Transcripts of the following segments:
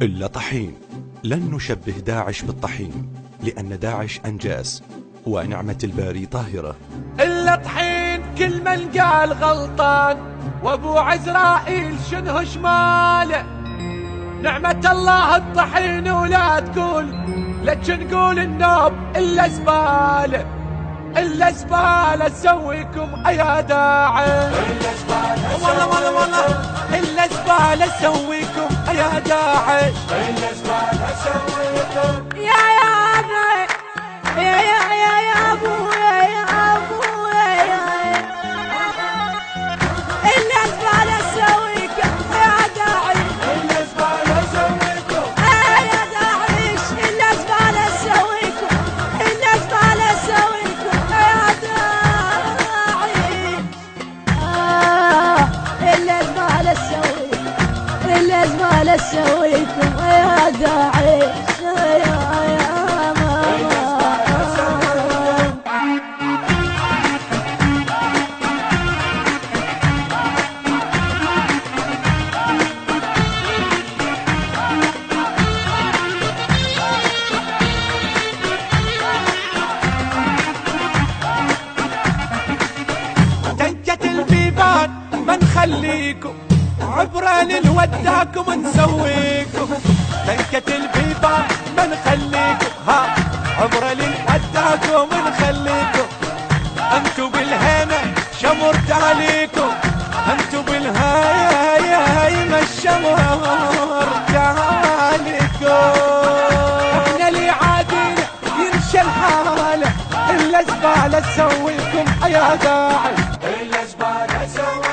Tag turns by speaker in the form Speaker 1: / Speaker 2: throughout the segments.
Speaker 1: إلا طحين. لن نشبه داعش بالطحين لأن داعش أنجاس ونعمة الباري طاهرة.
Speaker 2: إلا طحين كل من قال غلطان، وابو عزرائيل شنه شماله. نعمة الله الطحين ولا تقول لك نقول النوب إلا زبالة. إلا زبالة سويكم يا داعش، إلا زبالة والله والله والله. إلا زبالة سويكم يا داعش، إلا زبالة سويكم
Speaker 3: يا أبي يا أبويا يا أبويا. إلا زبالة سويكم يا داعش،
Speaker 2: إلا زبالة سويكم
Speaker 3: يا داعش. إلا زبالة سويكم، إلا زبالة سويكم يا داعش. إلا زبالة سويكم، إلا زبالة سويكم يا داعش.
Speaker 2: نخليكم عبرة للوداكم نسويكم. دنكة البيبان ما نخليكم، ها عبرة للوداكم نخليكم. انتو بالهنا شمرت عليكم، انتو بالهاي ما شمرت عليكم. احنا اللي عادينا ينشى الحالة، الا زبالة تسويكم يا داعش، الا زبالة تسويكم.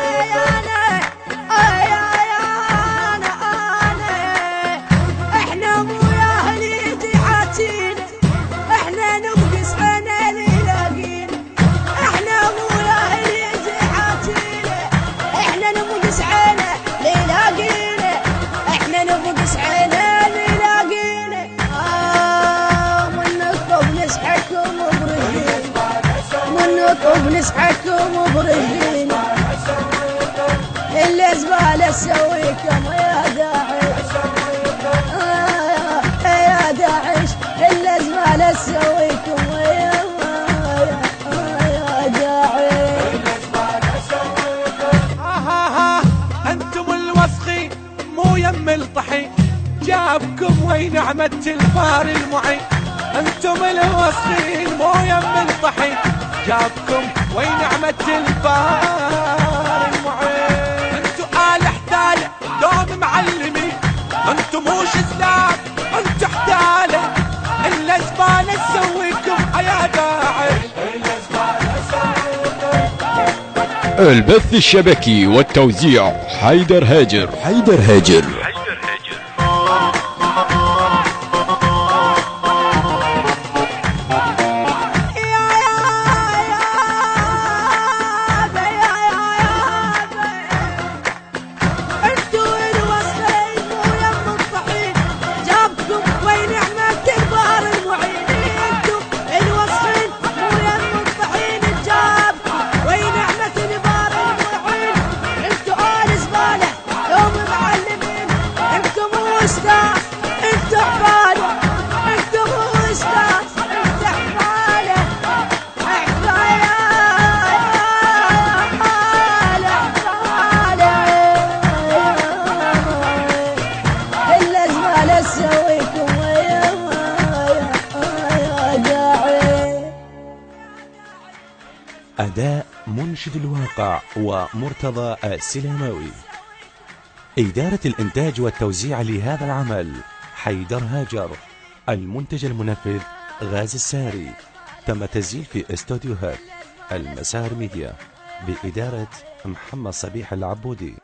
Speaker 3: ونسحكم برجلينا، إلا زبالة سويكم يا داعش، يا داعش. إلا زبالة سويكم يا داعش.
Speaker 2: انتم الوسخين مو يم الطحين، جابكم وين نعمة الباري المعين. انتم الوسخين مو يم الطحين، جابكم وين نعمة الباري المعين. انتو آل احتالة دوم معلمين، انتو مو شزلان انتو احتالة. إلا زبالة تسويكم يا داعش، إلا زبالة تسويكم.
Speaker 4: البث الشبكي والتوزيع حيدر هاجر.
Speaker 1: حيدر هاجر. أداء منشد الواقع ومرتضى السلاماوي. إدارة الإنتاج والتوزيع لهذا العمل حيدر هاجر. المنتج المنفذ غازي الساري. تم تسجيل في استوديوهات المسار ميديا بإدارة محمد صبيح العبودي.